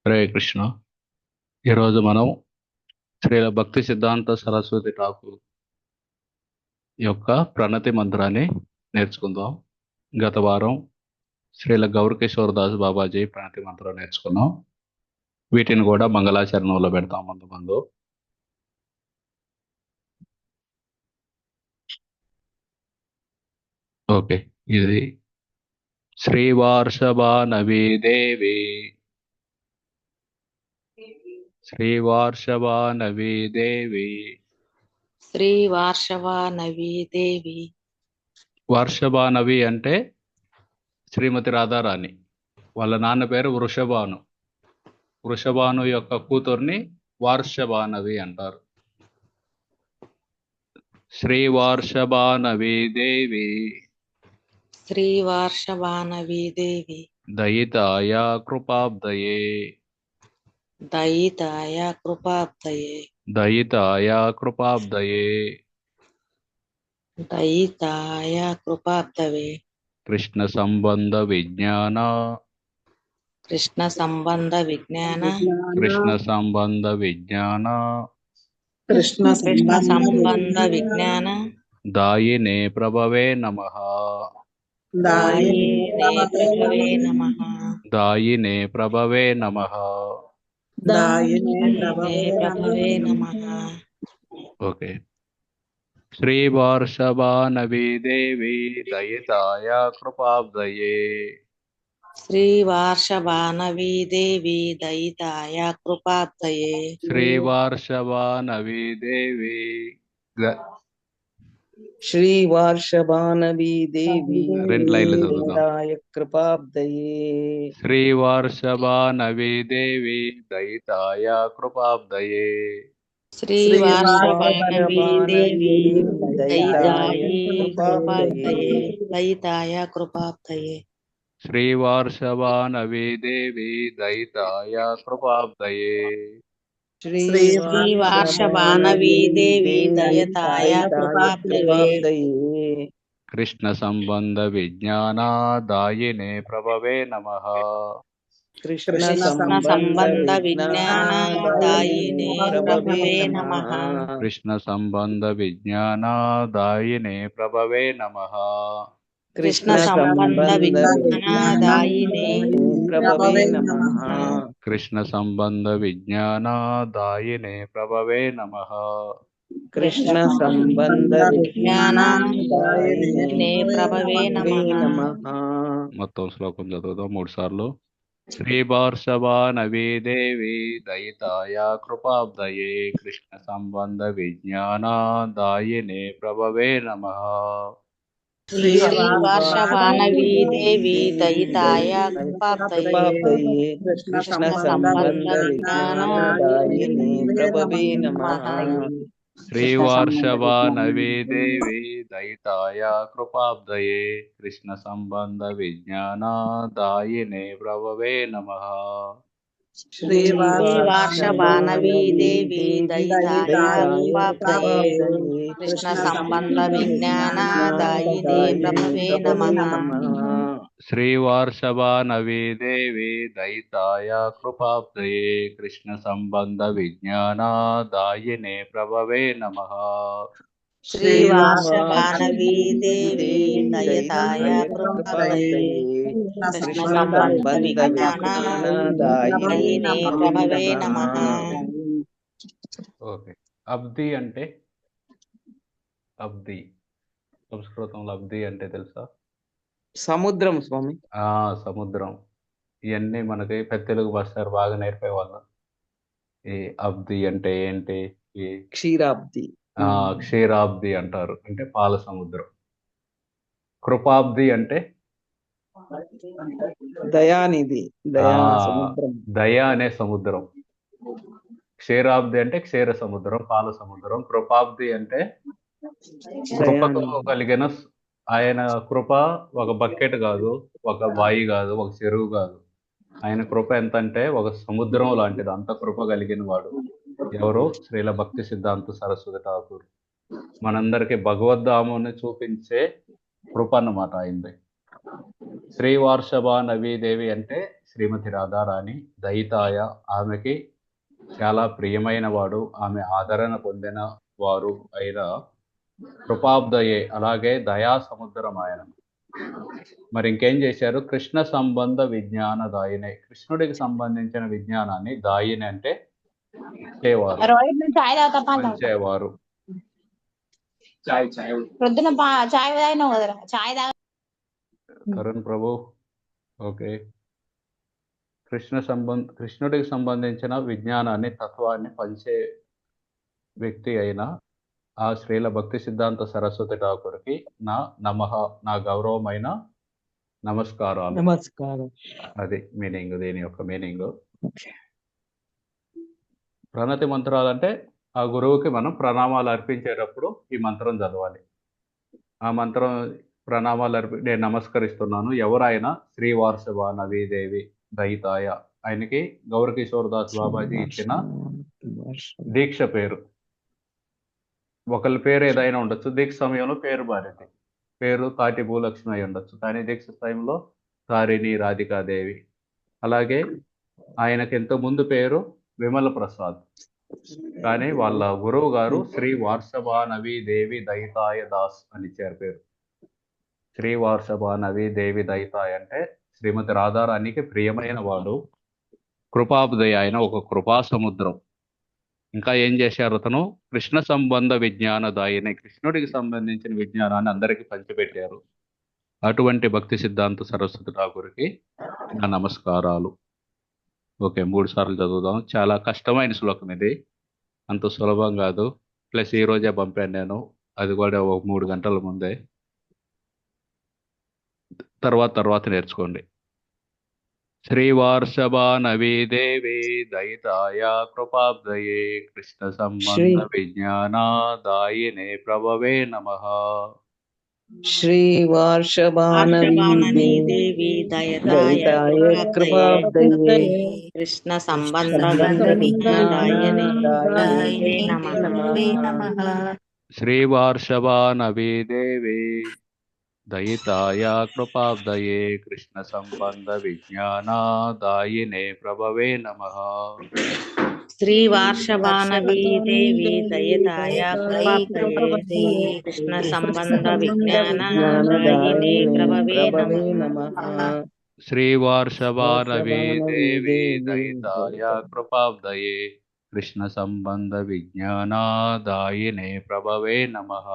హరే కృష్ణ. ఈరోజు మనం శ్రీల భక్తి సిద్ధాంత సరస్వతి ఠాకూర్ యొక్క ప్రణతి మంత్రాన్ని నేర్చుకుందాం. గత వారం శ్రీల గౌర్ కిషోర్ దాస్ బాబాజీ ప్రణతి మంత్రం నేర్చుకున్నాం. వీటిని కూడా మంగళాచరణంలో పెడతాం ముందు ముందు. ఓకే. ఇది శ్రీవార్షభానవీ దేవి, శ్రీవార్షభానవీ దేవి. శ్రీ వార్షవానవీ దేవి. వార్షభానవి అంటే శ్రీమతి రాధారాణి. వాళ్ళ నాన్న పేరు వృషభాను. వృషభాను యొక్క కూతుర్ని వార్షభానవి అంటారు. శ్రీ వార్షభానవి దేవి శ్రీ వార్షవానవీ దేవి. దయితాయ కృపాబ్దయే, దయితాయ కృపాబ్దయే. దయితాయ కృపాబ్దయే. దయితాయ కృపాబ్దవే. కృష్ణ సంబంధ విజ్ఞాన, కృష్ణ సంబంధ విజ్ఞాన. కృష్ణ సంబంధ విజ్ఞాన కృష్ణ సంబంధ విజ్ఞాన. దాయినే ప్రభవే నమః, దాయినే ప్రభవే నమః. దాయినే ప్రభవే నమః. దాయినే ప్రభవే నమః. ఓకే. శ్రీ వార్షభానవీ దేవి దయితాయ కృపాబ్దయే, శ్రీ వార్షవానవీ దేవి. దయితాయ కృపాబ్దయే. శ్రీ వార్షభానవీ దేవి శ్రీ వార్షభానవీ దేవి రెండు లైన్లు చదువుదాం. దయితాయ కృపాబ్దయే. శ్రీ వార్షభానవీ దేవి దయితాయ కృపాబ్దయే, శ్రీ వార్షభానవీ దేవి. దయితాయ కృపాబ్దయే. దయితాయ కృపాబ్దయే. శ్రీ వార్షభానవీ దేవి దయితాయ కృపాబ్దయే. శ్రీ వార్షభానవీ దేవి. దయతాయ కృపాబ్దయే. కృష్ణ సంబంధ విజ్ఞాన దాయినే ప్రభవే నమః, కృష్ణ సంబంధ విజ్ఞాన. దాయినే ప్రభవే నమః. కృష్ణ సంబంధ విజ్ఞాన దాయినే ప్రభవే నమః. కృష్ణ సంబంధ విజ్ఞాన. దాయినే ప్రభవే నమః. కృష్ణ సంబంధ విజ్ఞాన దాయినే ప్రభవే నమః. కృష్ణ సంబంధ విజ్ఞాన. దాయినే ప్రభవే నమః. మొత్తం శ్లోకం చదువుదాం 3 సార్లు. శ్రీ వార్షభానవీ దేవి దయితాయ కృపాబ్దయే, కృష్ణ సంబంధ విజ్ఞాన దాయినే ప్రభవే నమః. శ్రీ వార్షభానవీ దేవి. దయితాయ కృపాబ్దయే. కృష్ణ సంబంధ విజ్ఞాన దాయినే ప్రభవే నమః. శ్రీ వార్షభానవీ దేవి దయితాయ కృపాబ్దయే, కృష్ణ సంబంధ విజ్ఞాన దాయినే ప్రభవే నమః. శ్రీ వార్షభానవీ దేవి. దయితాయ కృపాబ్దయే. కృష్ణ సంబంధ విజ్ఞాన. దాయినే ప్రభవే నమః. శ్రీ వార్షభానవీ దేవి దయితాయ కృపాబ్దయే, కృష్ణ సంబంధ విజ్ఞాన దాయినే ప్రభవే నమః. శ్రీ వార్షభానవీ దేవి. దయతాయ కృపాబ్దయే. కృష్ణ సంబంధ విజ్ఞాన. దాయినే ప్రభవే నమః. ఓకే. అబ్ది అంటే, అబ్ది సంస్కృతంలో అబ్ది అంటే తెలుసా? సముద్రం స్వామి. సముద్రం. ఇవన్నీ మనకి పెద్ద తెలుగు భాషారు బాగా నేర్పేవాళ్ళు. ఈ అబ్ది అంటే ఏంటి? ఈ క్షీరాబ్ది. క్షీరాబ్ది అంటారు, అంటే పాల సముద్రం. కృపాబ్ది అంటే దయానిధి, దయా సముద్రం. దయ అనే సముద్రం. క్షీరాబ్ది అంటే క్షీర సముద్రం, పాల సముద్రం. కృపాబ్ది అంటే కృపతో కలిగిన ఆయన కృప. ఒక బకెట్ కాదు, ఒక బాయి కాదు, ఒక చెరువు కాదు. ఆయన కృప ఎంత అంటే ఒక సముద్రం లాంటిది. అంత కృప కలిగిన వాడు ఎవరు? శ్రీల భక్తి సిద్ధాంత సరస్వతి ఠాకూర్. మనందరికి భగవద్ధామాన్ని చూపించే కృప అన్నమాట అయింది. శ్రీవార్షభ నవీదేవి అంటే శ్రీమతి రాధారాణి. దయితాయ, ఆమెకి చాలా ప్రియమైన వాడు, ఆమె ఆదరణ పొందిన వారు అయిన కృపాబ్దయే, అలాగే దయా సముద్రం ఆయన. మరి ఇంకేం చేశారు? కృష్ణ సంబంధ విజ్ఞాన దాయినే, కృష్ణుడికి సంబంధించిన విజ్ఞానాన్ని, దాయిని అంటే ఇచ్చేవారు, పంచేవారు. ప్రొద్దున చాయ్ తాగినావు కదరా, చాయ్ తాగ. కరుణ్ ప్రభు, ఓకే. కృష్ణుడికి సంబంధించిన విజ్ఞానాన్ని, తత్వాన్ని పంచే వ్యక్తి అయిన ఆ శ్రీల భక్తి సిద్ధాంత సరస్వతి ఠాకూర్కి నా నమః, నా గౌరవమైన నమస్కారాలు. నమస్కారం. అది మీనింగ్, దీని యొక్క మీనింగ్. ప్రణతి మంత్రాలంటే ఆ గురువుకి మనం ప్రణామాలు అర్పించేటప్పుడు ఈ మంత్రం చదవాలి. ఆ మంత్రం ప్రణామాలు నేను నమస్కరిస్తున్నాను. ఎవరైనా శ్రీవార్షభ నవీదేవి దయితాయ, ఆయనకి గౌరకిషోర్ దాస్ బాబాజీ ఇచ్చిన దీక్ష పేరు. ఒకళ్ళ పేరు ఏదైనా ఉండొచ్చు, దీక్ష సమయంలో పేరు మారింది, పేరు తాటి భూలక్ష్మి అయి ఉండొచ్చు, కానీ దీక్ష టైంలో తారిణి రాధికాదేవి. అలాగే ఆయనకి ఎంతో ముందు పేరు విమల ప్రసాద్, కానీ వాళ్ళ గురువు గారు శ్రీ వార్షభానవి దేవి దయితాయ దాస్ అని ఇచ్చారు పేరు. శ్రీ వార్షభానవి దేవి దయితాయ అంటే శ్రీమతి రాధారాణికి ప్రియమైన వాడు, కృపాబ్దయ ఆయన, ఒక కృపా సముద్రం. ఇంకా ఏం చేశారు? అతను కృష్ణ సంబంధ విజ్ఞాన దాయిని, కృష్ణుడికి సంబంధించిన విజ్ఞానాన్ని అందరికీ పంచిపెట్టారు. అటువంటి భక్తి సిద్ధాంత సరస్వతి ఠాకూర్కి నా నమస్కారాలు. ఓకే, 3 సార్లు చదువుదాం. చాలా కష్టమైన శ్లోకం ఇది, అంత సులభం కాదు. ప్లస్ ఈ రోజే పంపాను నేను, అది కూడా ఒక 3 గంటల ముందే. తర్వాత నేర్చుకోండి. శ్రీవార్షభానవీ దేవి దయితాయ కృపాబ్దయే కృష్ణ సంబంధ విజ్ఞానాదాయినే ప్రభవే నమః. శ్రీ వార్షభానవీ దేవి దయితాయ కృపాబ్దయే కృష్ణ సంబంధ విజ్ఞానాదాయినే నమః. శ్రీవార్షభానవీ దేవి దయితాయ కృపాబ్దయే కృష్ణ సంబంధ విజ్ఞానాదాయినే ప్రభవే నమః. శ్రీ వార్షభానవీ దేవి దయితాయ కృపాబ్దయే కృష్ణ సంబంధ విజ్ఞానాదాయినే ప్రభవే నమః. శ్రీవార్షభానవీ దేవి దయితాయ కృపాబ్దయే కృష్ణ సంబంధ విజ్ఞానాదాయినే ప్రభవే నమః.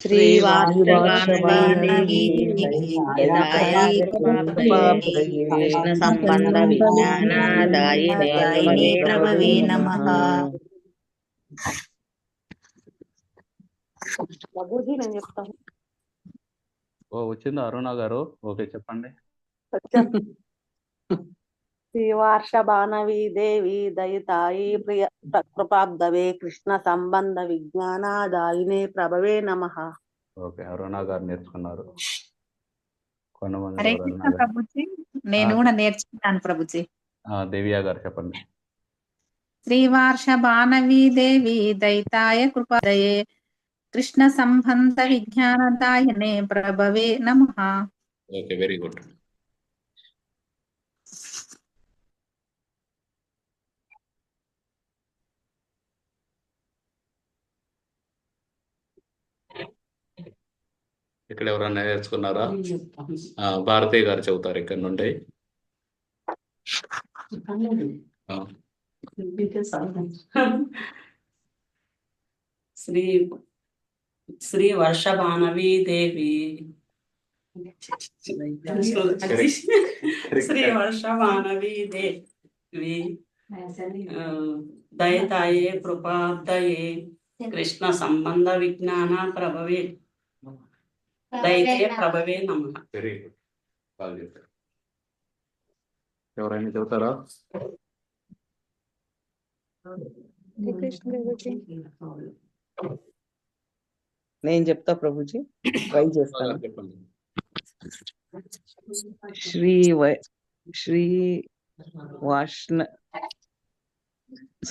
శ్రీ వార్షభానవీ దేవి దయితాయ కృపాబ్దయే కృష్ణ సంబంధ విజ్ఞానాదాయినే ప్రభవే నమః. నేను చెప్తాను. వచ్చిందా అరుణ గారు? ఓకే, చెప్పండి. శ్రీ వార్షభానవీ దేవి దయితాయి ప్రియ కృపాబ్దవే కృష్ణ సంబంధ విజ్ఞానాదాయినే ప్రభవే నమః. ఓకే, అరుణ గారు నేర్చుకున్నారు. కొంతమంది హరే కృష్ణ ప్రభుజీ, నేను కూడా నేర్చుకున్నాను ప్రభుజీ. దివ్య గారు చెప్పండి. శ్రీవార్షభానవీ దేవి దయితాయ కృపాదయే కృష్ణ సంబంధ విజ్ఞానదాయనే ప్రభవే నమః. Okay, very good. ఇక్కడ ఎవరన్నా నేర్చుకున్నారా? భారతీ గారు చెబుతారు ఇక్కడ నుండి. శ్రీ వర్షభానవీ దేవి శ్రీ వర్షభానవీ దేవి దయితాయే కృపాబ్దయే కృష్ణ సంబంధ విజ్ఞాన ప్రభవే దయితే ప్రభవే నమః. వెరీ గుడ్, బాగా చెప్పారు. ఎవరైనా చెబుతారా? నేను చెప్తా ప్రభుజీ, ట్రై చేస్తాను. చెప్పండి. శ్రీ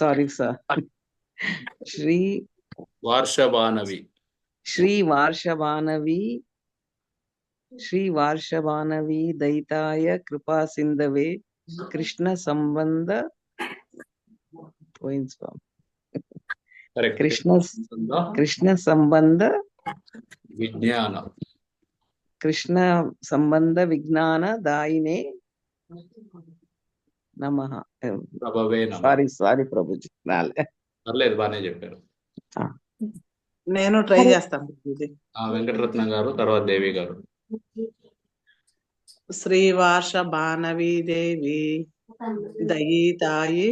సారీ సార్, శ్రీ వార్షభానవి శ్రీ వార్షభానవి శ్రీ వార్షవానవి దయితాయ కృపా సింధవే కృష్ణ సంబంధ పోయింది స్వామి. కరెక్ట్. కృష్ణ సంబంధ విజ్ఞాన కృష్ణ సంబంధ విజ్ఞాన దాయినే నమః. ప్రభవే నమః. సారీ ప్రభుజీ, రాలే. పర్లేదు, బాగానే చెప్పారు. నేను ట్రై చేస్తాను ప్రభుజీ. వెంకటరత్నం గారు, తర్వాత దేవి గారు. శ్రీవార్ష బాణవీ దేవి దయితాయి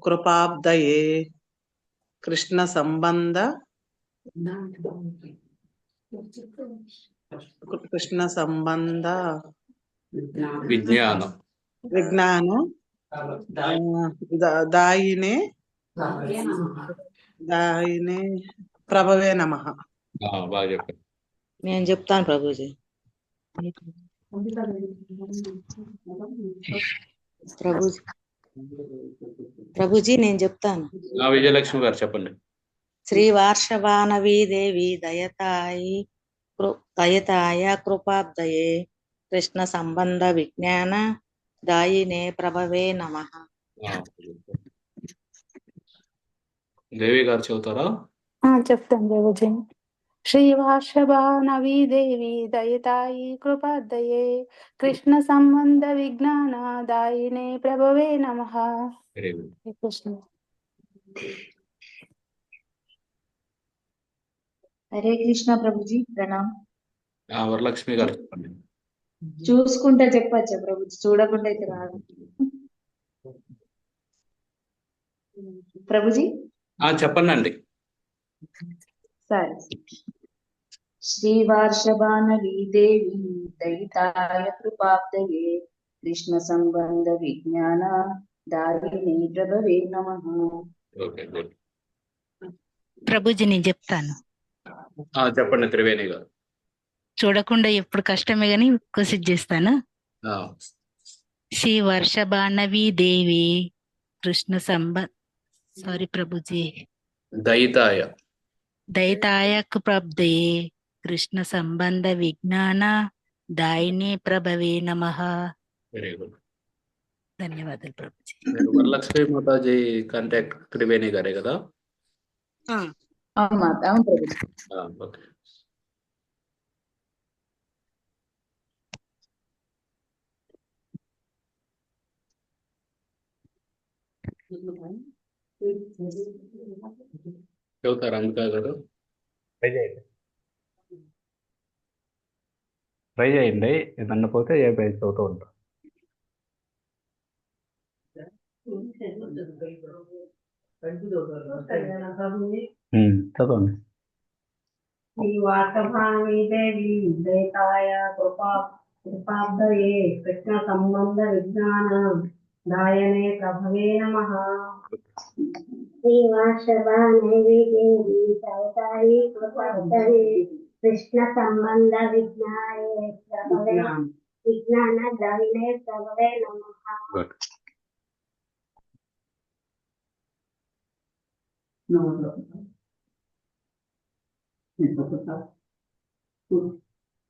కృపాబ్దయే కృష్ణ సంబంధ విజ్ఞాన విజ్ఞాన దాయినే ప్రభవే నమః. బాగా చెప్పారు. నేను చెప్తాను ప్రభుజీ. ప్రభుజీ నేను చెప్తాను. విజయలక్ష్మి గారు చెప్పండి. శ్రీ వార్షవానవీ దేవి దయతాయ కృపాబ్దయే కృష్ణ సంబంధ విజ్ఞాన దాయినే ప్రభవే నమః. దేవి గారు చెబుతారా? చెప్తాను ప్రభుజీ. శ్రీవార్షభానవీ దేవి దయతాయి కృపాదయే కృష్ణ సంబంధ విజ్ఞాన దాయినే ప్రభవే నమః. కృష్ణ. హరే కృష్ణ ప్రభుజీ, ప్రణామ్. వరలక్ష్మి గారు చెప్పండి. చూసుకుంటా చెప్పచ్చా ప్రభుజీ? చూడకుండా అయితే రాదు ప్రభుజీ. చెప్పండి. సరే. శ్రీవార్షభానవీ దేవి దయితాయ కృపాబ్దయే కృష్ణ సంబంధ విజ్ఞాన దాయినే ప్రభవే నమః. ప్రభుజీ నేను చెప్తాను. చెప్పండి త్రివేణి గారు. చూడకుండా ఎప్పుడు కష్టమే గాని కొద్దిసేపు చేస్తాను. శ్రీ వర్షభానవీ దేవి కృష్ణ సారీ ప్రభుజీ. దయితాయ కృపాబ్దయే కృష్ణ సంబంధ విజ్ఞాన దాయినే ప్రభవే నమః. Very good. ధన్యవాదాలు ప్రభుజీ. వరలక్ష్మి మాతాజీ కాంటాక్ట్ త్రివేణి గారే కదా? అవును ప్రభుజీ. ఓకే. చెబుతారా అంబికా గారు? ట్రై చేయండి. ఏదన్నా పోతే ఏ పేజ్ చదువుతూ ఉంటాం. చదవండి. శ్రీవార్షభానవీ దేవి దయతాయ కృపాబ్దయే కృష్ణ సంబంధ విజ్ఞాన దాయనే ప్రభవే నమః. శ్రీవార్షభానవీ దేవి దయతాయి కృపాబ్దయే కృష్ణ సంబంధ విజ్ఞాన దాయినే ప్రభవే నమః.